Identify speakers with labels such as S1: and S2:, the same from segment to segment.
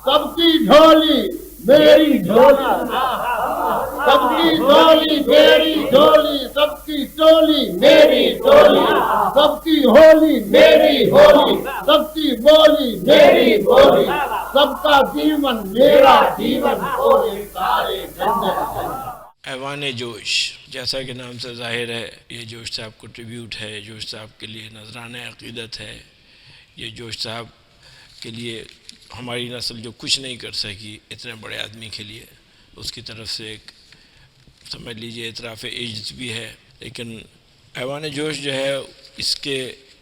S1: سب کی جھولی میری جھولی، سب کی جھولی میری جھولی، سب کی ٹولی میری ٹولی، سب کی ہولی میری ہولی، سب کی بولی میری بولی، سب کا جیون میرا جیون، ہوئے سارے جنت۔
S2: ایوان جوش، جیسا کہ نام سے ظاہر ہے، یہ جوش صاحب کو ٹریبیوٹ ہے، جوش صاحب کے لیے نذرانہ عقیدت ہے۔ یہ جوش صاحب کے لیے ہماری نسل جو کچھ نہیں کر سکی اتنے بڑے آدمی کے لیے، اس کی طرف سے ایک سمجھ لیجئے اعتراف عجز بھی ہے۔ لیکن ایوان جوش جو ہے، اس کے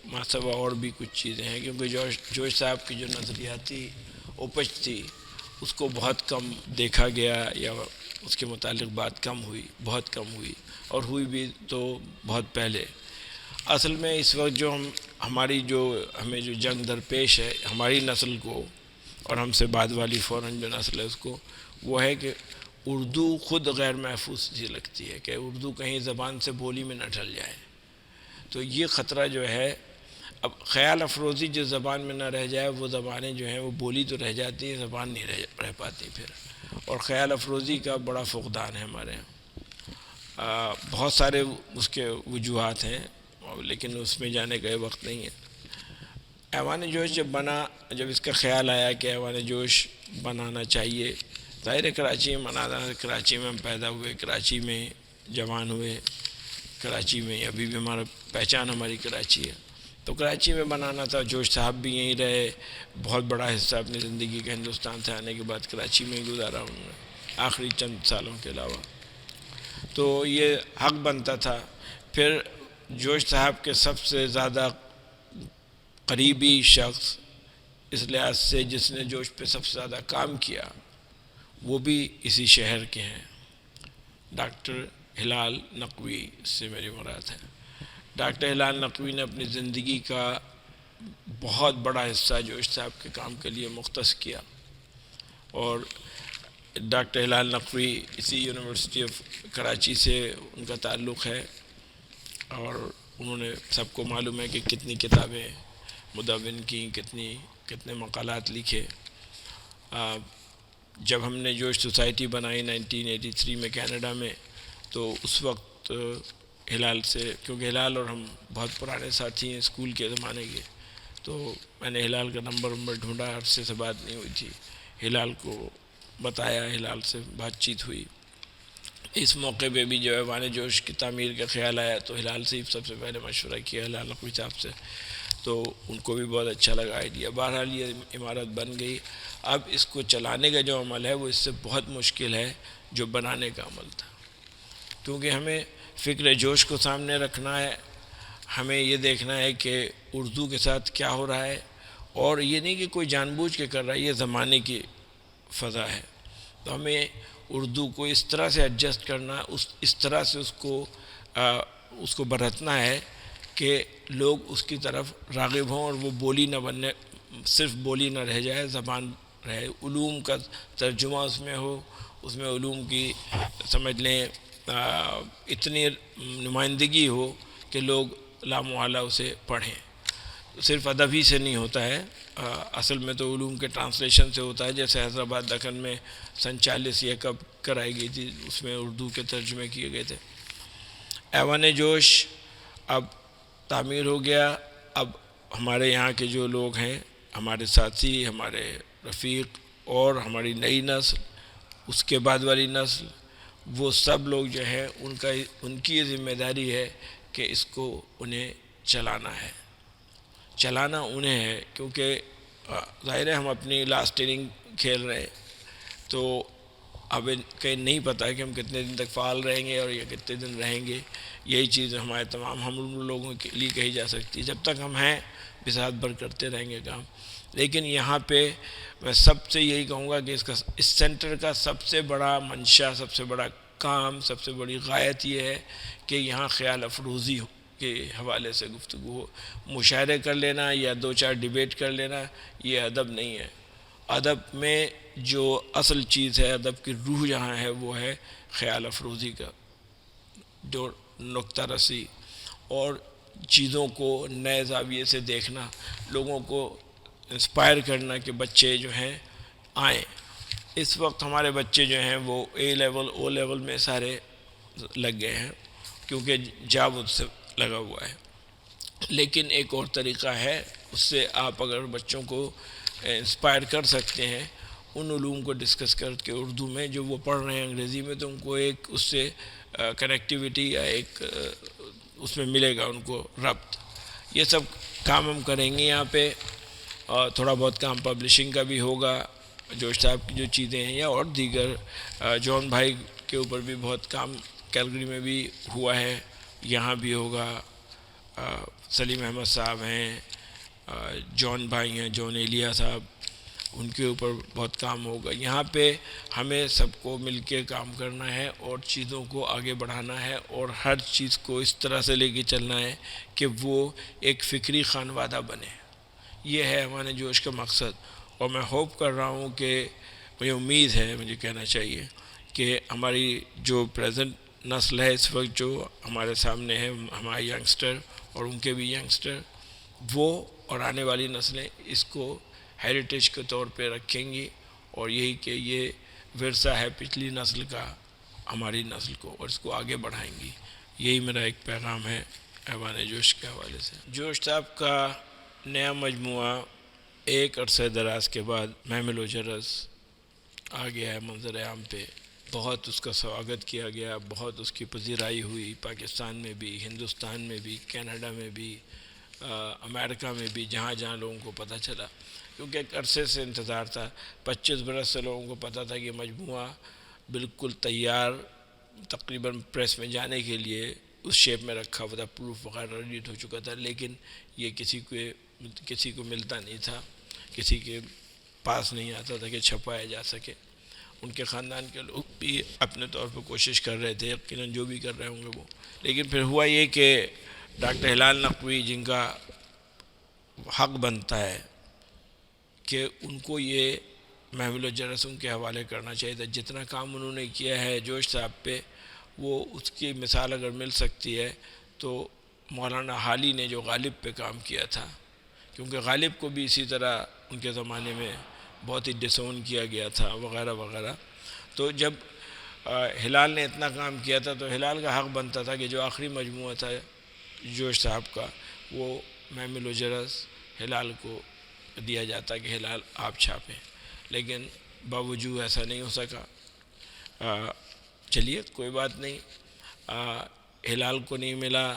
S2: ماسوا اور بھی کچھ چیزیں ہیں، کیونکہ جوش صاحب کی جو نظریاتی اپج تھی اس کو بہت کم دیکھا گیا، یا اس کے متعلق بات کم ہوئی، بہت کم ہوئی، اور ہوئی بھی تو بہت پہلے۔ اصل میں اس وقت جو ہماری ہمیں جو جنگ درپیش ہے ہماری نسل کو، اور ہم سے بعد والی فوراً جو نسل ہے اس کو، وہ ہے کہ اردو خود غیر محفوظ سی لگتی ہے، کہ اردو کہیں زبان سے بولی میں نہ ڈھل جائے۔ تو یہ خطرہ جو ہے، اب خیال افروزی جس زبان میں نہ رہ جائے، وہ زبانیں جو ہیں وہ بولی تو رہ جاتی ہیں، زبان نہیں رہ پاتی پھر، اور خیال افروزی کا بڑا فقدان ہے ہمارے یہاں۔ بہت سارے اس کے وجوہات ہیں، لیکن اس میں جانے کا یہ وقت نہیں ہے۔ ایوان جوش جب بنا، جب اس کا خیال آیا کہ ایوان جوش بنانا چاہیے، ظاہر ہے کراچی میں بنانا، کراچی میں ہم پیدا ہوئے، کراچی میں جوان ہوئے، کراچی میں ابھی بھی ہمارا پہچان ہماری کراچی ہے، تو کراچی میں بنانا تھا۔ جوش صاحب بھی یہیں رہے، بہت بڑا حصہ اپنی زندگی کا ہندوستان سے آنے کے بعد کراچی میں ہی گزارا انہوں نے، آخری چند سالوں کے علاوہ، تو یہ حق بنتا تھا۔ پھر جوش صاحب کے سب سے زیادہ قریبی شخص اس لحاظ سے جس نے جوش پہ سب سے زیادہ کام کیا، وہ بھی اسی شہر کے ہیں، ڈاکٹر ہلال نقوی، اس سے میری مراد ہے۔ ڈاکٹر ہلال نقوی نے اپنی زندگی کا بہت بڑا حصہ جوش صاحب کے کام کے لیے مختص کیا، اور ڈاکٹر ہلال نقوی اسی یونیورسٹی آف کراچی سے ان کا تعلق ہے، اور انہوں نے، سب کو معلوم ہے کہ کتنی کتابیں مدون کی، کتنے مقالات لکھے۔ جب ہم نے جوش سوسائٹی بنائی 1983 میں کینیڈا میں، تو اس وقت ہلال سے، کیونکہ ہلال اور ہم بہت پرانے ساتھی ہیں اسکول کے زمانے کے، تو میں نے ہلال کا نمبر ڈھونڈا، عرصے سے بات نہیں ہوئی تھی، ہلال کو بتایا، ہلال سے بات چیت ہوئی۔ اس موقع پہ بھی جو ایوان جوش کی تعمیر کا خیال آیا تو ہلال سے ہی سب سے پہلے مشورہ کیا، ہلال نقوی صاحب سے، تو ان کو بھی بہت اچھا لگا آئیڈیا۔ بہرحال یہ عمارت بن گئی۔ اب اس کو چلانے کا جو عمل ہے وہ اس سے بہت مشکل ہے جو بنانے کا عمل تھا، کیونکہ ہمیں فکر جوش کو سامنے رکھنا ہے، ہمیں یہ دیکھنا ہے کہ اردو کے ساتھ کیا ہو رہا ہے، اور یہ نہیں کہ کوئی جان بوجھ کے کر رہا ہے، یہ زمانے کی فضا ہے، تو ہمیں اردو کو اس طرح سے ایڈجسٹ کرنا، اس طرح سے اس کو برتنا ہے کہ لوگ اس کی طرف راغب ہوں، اور وہ بولی نہ بننے، صرف بولی نہ رہ جائے، زبان رہے، علوم کا ترجمہ اس میں ہو، اس میں علوم کی سمجھ لیں اتنی نمائندگی ہو کہ لوگ لامحالہ اسے پڑھیں۔ صرف ادب ہی سے نہیں ہوتا ہے، اصل میں تو علوم کے ٹرانسلیشن سے ہوتا ہے، جیسے حیدرآباد دکن میں سن 40 یہ کب کرائی گئی تھی، اس میں اردو کے ترجمے کیے گئے تھے۔ ایوان جوش اب تعمیر ہو گیا، اب ہمارے یہاں کے جو لوگ ہیں، ہمارے ساتھی، ہمارے رفیق، اور ہماری نئی نسل، اس کے بعد والی نسل، وہ سب لوگ جو ہیں ان کی یہ ذمہ داری ہے کہ اس کو انہیں چلانا ہے، چلانا انہیں ہے، کیونکہ ظاہر ہے ہم اپنی لاسٹ اننگ کھیل رہے ہیں، تو اب کہیں نہیں پتہ کہ ہم کتنے دن تک فعال رہیں گے اور یہ کتنے دن رہیں گے۔ یہی چیز ہمارے تمام ہم لوگوں کے لیے کہی جا سکتی ہے، جب تک ہم ہیں بساط بھر کرتے رہیں گے کام۔ لیکن یہاں پہ میں سب سے یہی کہوں گا کہ اس سینٹر کا سب سے بڑا منشا، سب سے بڑا کام، سب سے بڑی غایت یہ ہے کہ یہاں خیال افروزی کے حوالے سے گفتگو ہو۔ مشاعرے کر لینا یا 2-4 ڈیبیٹ کر لینا یہ ادب نہیں ہے۔ ادب میں جو اصل چیز ہے، ادب کی روح جہاں ہے، وہ ہے خیال افروزی کا جو نکتہ رسی، اور چیزوں کو نئے زاویے سے دیکھنا، لوگوں کو انسپائر کرنا کہ بچے جو ہیں آئیں. اس وقت ہمارے بچے جو ہیں وہ اے لیول او لیول میں سارے لگ گئے ہیں کیونکہ جاب ان سے لگا ہوا ہے. لیکن ایک اور طریقہ ہے، اس سے آپ اگر بچوں کو انسپائر کر سکتے ہیں ان علوم کو ڈسکس کر کے اردو میں جو وہ پڑھ رہے ہیں انگریزی میں، تو ان کو ایک اس سے کنیکٹیویٹی یا ایک اس میں ملے گا ان کو ربط. یہ سب کام ہم کریں گے یہاں پہ، اور تھوڑا بہت کام پبلشنگ کا بھی ہوگا، جوش صاحب کی جو چیزیں ہیں، یا اور دیگر جون بھائی کے اوپر بھی بہت کام کیلگری میں بھی ہوا ہے، یہاں بھی ہوگا. سلیم احمد صاحب ہیں، جون بھائی ہیں، جون ایلیا صاحب، ان کے اوپر بہت کام ہوگا. یہاں پہ ہمیں سب کو مل کے کام کرنا ہے اور چیزوں کو آگے بڑھانا ہے، اور ہر چیز کو اس طرح سے لے کے چلنا ہے کہ وہ ایک فکری خانوادہ بنے. یہ ہے ہمارے جوش کا مقصد. اور میں ہوپ کر رہا ہوں کہ مجھے امید ہے، مجھے کہنا چاہیے کہ ہماری جو پریزنٹ نسل ہے اس وقت جو ہمارے سامنے ہے، ہمارے ینگسٹر اور ان کے بھی ینگسٹر، وہ اور آنے والی نسلیں اس کو ہیریٹیج کے طور پہ رکھیں گی، اور یہی کہ یہ ورثہ ہے پچھلی نسل کا ہماری نسل کو، اور اس کو آگے بڑھائیں گی. یہی میرا ایک پیغام ہے ایوان جوش کے حوالے سے. جوش صاحب کا نیا مجموعہ ایک عرصہ دراز کے بعد محمل و جرس آ گیا ہے منظر عام پہ. بہت اس کا سواگت کیا گیا، بہت اس کی پذیرائی ہوئی، پاکستان میں بھی، ہندوستان میں بھی، کینیڈا میں بھی، امریکہ میں بھی، جہاں جہاں لوگوں کو پتہ چلا، کیونکہ ایک عرصے سے انتظار تھا. 25 برس سے لوگوں کو پتہ تھا کہ مجموعہ بالکل تیار تقریباً پریس میں جانے کے لیے اس شیپ میں رکھا ہوا تھا، پروف وغیرہ ریڈی ہو چکا تھا، لیکن یہ کسی کو ملتا نہیں تھا، کسی کے پاس نہیں آتا تھا کہ چھپایا جا سکے. ان کے خاندان کے لوگ بھی اپنے طور پہ کوشش کر رہے تھے، یقیناً جو بھی کر رہے ہوں گے وہ. لیکن پھر ہوا یہ کہ ڈاکٹر ہلال نقوی، جن کا حق بنتا ہے کہ ان کو یہ محمل و جرس ان کے حوالے کرنا چاہیے تھا. جتنا کام انہوں نے کیا ہے جوش صاحب پہ، وہ اس کی مثال اگر مل سکتی ہے تو مولانا حالی نے جو غالب پہ کام کیا تھا، کیونکہ غالب کو بھی اسی طرح ان کے زمانے میں بہت ہی ڈسون کیا گیا تھا وغیرہ وغیرہ. تو جب ہلال نے اتنا کام کیا تھا تو ہلال کا حق بنتا تھا کہ جو آخری مجموعہ تھا جوش صاحب کا، وہ محمل و جرس ہلال کو دیا جاتا کہ ہلال آپ چھاپیں. لیکن باوجود ایسا نہیں ہو سکا. چلیے کوئی بات نہیں، ہلال کو نہیں ملا،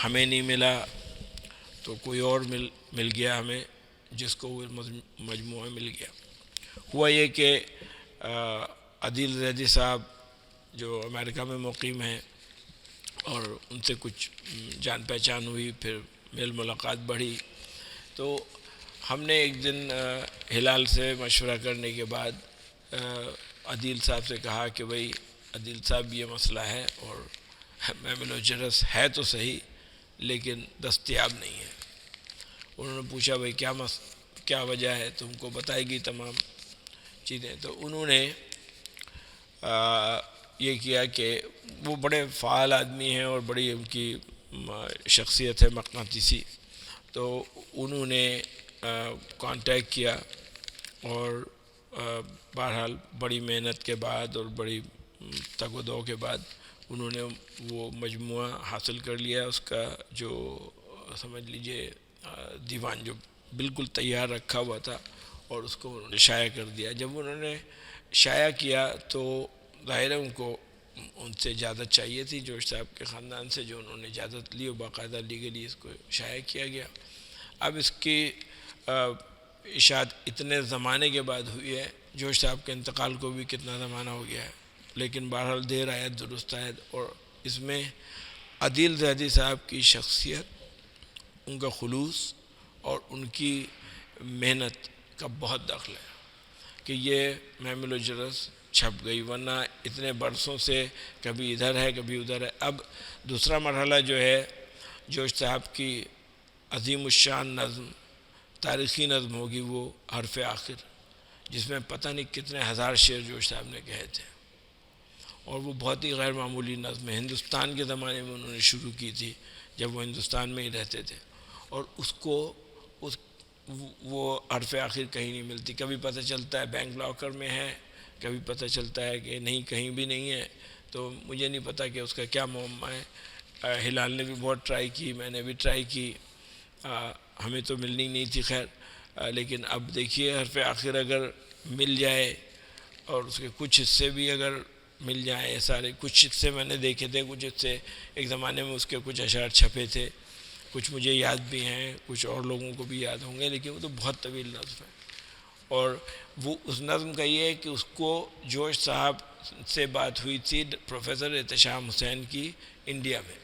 S2: ہمیں نہیں ملا، تو کوئی اور مل گیا ہمیں، جس کو وہ مجموعہ مل گیا. ہوا یہ کہ عدیل زیدی صاحب جو امریکہ میں مقیم ہیں، اور ان سے کچھ جان پہچان ہوئی، پھر میل ملاقات بڑھی. تو ہم نے ایک دن ہلال سے مشورہ کرنے کے بعد عدیل صاحب سے کہا کہ بھئی عدیل صاحب یہ مسئلہ ہے، اور محمل و جرس ہے تو صحیح لیکن دستیاب نہیں ہے. انہوں نے پوچھا بھئی کیا وجہ ہے، تم کو بتائے گی تمام چیزیں. تو انہوں نے یہ کیا کہ وہ بڑے فعال آدمی ہیں اور بڑی ان کی شخصیت ہے مقناطیسی. تو انہوں نے کانٹیکٹ کیا، اور بہرحال بڑی محنت کے بعد اور بڑی تگ و دو کے بعد انہوں نے وہ مجموعہ حاصل کر لیا. اس کا جو سمجھ لیجئے دیوان جو بالکل تیار رکھا ہوا تھا، اور اس کو انہوں نے شائع کر دیا. جب انہوں نے شائع کیا تو ظاہر ہے ان کو ان سے اجازت چاہیے تھی، جوش صاحب کے خاندان سے، جو انہوں نے اجازت لی اور باقاعدہ لیگلی اس کو شائع کیا گیا. اب اس کی اشاعت اتنے زمانے کے بعد ہوئی ہے، جوش صاحب کے انتقال کو بھی کتنا زمانہ ہو گیا ہے، لیکن بہرحال دیر آیت درست آیت. اور اس میں عدیل زیدی صاحب کی شخصیت، ان کا خلوص اور ان کی محنت کا بہت دخل ہے کہ یہ محمل و جرس چھپ گئی، ورنہ اتنے برسوں سے کبھی ادھر ہے کبھی ادھر ہے. اب دوسرا مرحلہ جو ہے جوش صاحب کی عظیم الشان نظم، تاریخی نظم ہوگی، وہ حرف آخر، جس میں پتہ نہیں کتنے ہزار شعر جوش صاحب نے کہے تھے، اور وہ بہت ہی غیر معمولی نظم ہے. ہندوستان کے زمانے میں انہوں نے شروع کی تھی جب وہ ہندوستان میں ہی رہتے تھے، اور اس کو وہ حرف آخر کہیں نہیں ملتی. کبھی پتہ چلتا ہے بینک لاکر میں ہے, کبھی پتہ چلتا ہے کہ نہیں کہیں بھی نہیں ہے. تو مجھے نہیں پتہ کہ اس کا کیا معمہ ہے. ہلال نے بھی بہت ٹرائی کی, میں نے بھی ٹرائی کی, ہمیں تو ملنی نہیں تھی خیر. لیکن اب دیکھیے حرف آخر اگر مل جائے اور اس کے کچھ حصے بھی اگر مل جائیں, سارے کچھ حصے میں نے دیکھے تھے, کچھ حصے ایک زمانے میں اس کے کچھ اشعار چھپے تھے, کچھ مجھے یاد بھی ہیں, کچھ اور لوگوں کو بھی یاد ہوں گے, لیکن وہ تو بہت طویل نظم ہے. اور وہ اس نظم کا یہ ہے کہ اس کو جوش صاحب سے بات ہوئی تھی پروفیسر احتشام حسین کی انڈیا میں.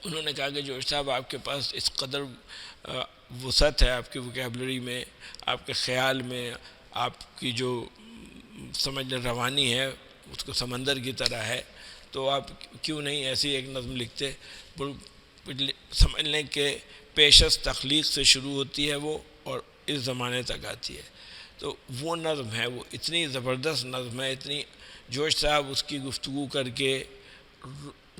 S2: انہوں نے کہا کہ جوش صاحب آپ کے پاس اس قدر وسعت ہے آپ کی ووکیبلری میں, آپ کے خیال میں, آپ کی جو سمجھ روانی ہے اس کو سمندر کی طرح ہے, تو آپ کیوں نہیں ایسی ایک نظم لکھتے. سمجھ لیں کہ پیشس تخلیق سے شروع ہوتی ہے وہ اور اس زمانے تک آتی ہے. تو وہ نظم ہے, وہ اتنی زبردست نظم ہے, اتنی جوش صاحب اس کی گفتگو کر کے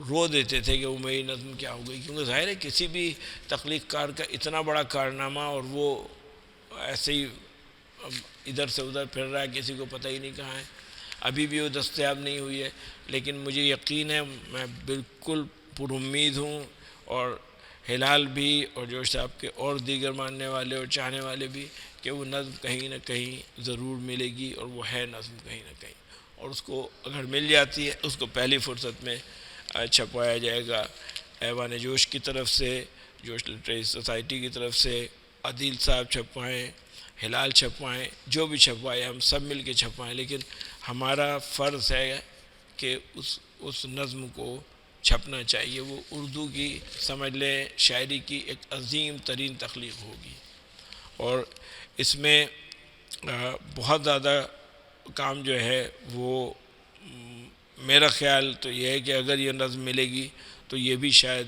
S2: رو دیتے تھے کہ وہ میری نظم کیا ہو گئی. کیونکہ ظاہر ہے کسی بھی تخلیق کار کا اتنا بڑا کارنامہ اور وہ ایسے ہی ادھر سے ادھر پھر رہا ہے, کسی کو پتہ ہی نہیں کہاں ہے, ابھی بھی وہ دستیاب نہیں ہوئی ہے. لیکن مجھے یقین ہے, میں بالکل پر امید ہوں, اور ہلال بھی اور جوش صاحب کے اور دیگر ماننے والے اور چاہنے والے بھی, کہ وہ نظم کہیں نہ کہیں ضرور ملے گی, اور وہ ہے نظم کہیں نہ کہیں. اور اس کو اگر مل جاتی ہے اس کو پہلی فرصت میں چھپوایا جائے گا. ایوان جوش کی طرف سے, جوش لٹریری سوسائٹی کی طرف سے, عدیل صاحب چھپوائیں, ہلال چھپوائیں, جو بھی چھپوائے ہم سب مل کے چھپوائیں. لیکن ہمارا فرض ہے کہ اس نظم کو چھپنا چاہیے. وہ اردو کی سمجھ لیں شاعری کی ایک عظیم ترین تخلیق ہوگی, اور اس میں بہت زیادہ کام جو ہے وہ میرا خیال تو یہ ہے کہ اگر یہ نظم ملے گی تو یہ بھی شاید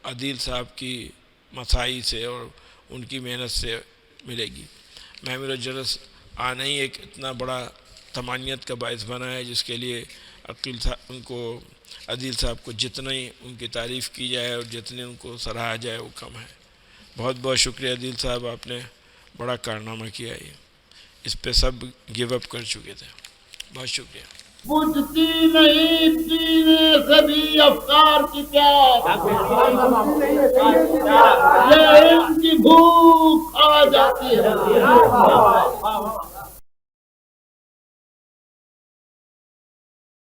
S2: عدیل صاحب کی مساعی سے اور ان کی محنت سے ملے گی. محمل الجرس آنا ہی ایک اتنا بڑا تمانیت کا باعث بنا ہے, جس کے لیے ان کو عدیل صاحب کو جتنی ان کی تعریف کی جائے اور جتنے ان کو سراہا جائے وہ کم ہے. بہت بہت شکریہ عدیل صاحب, آپ نے بڑا کارنامہ کیا ہے. اس پہ سب گیو اپ کر چکے تھے. بہت شکریہ.
S1: بجھتی نہیں پینے سے بھی افکار کی پیاس, یہ ان کی بھوک آ جاتی ہے.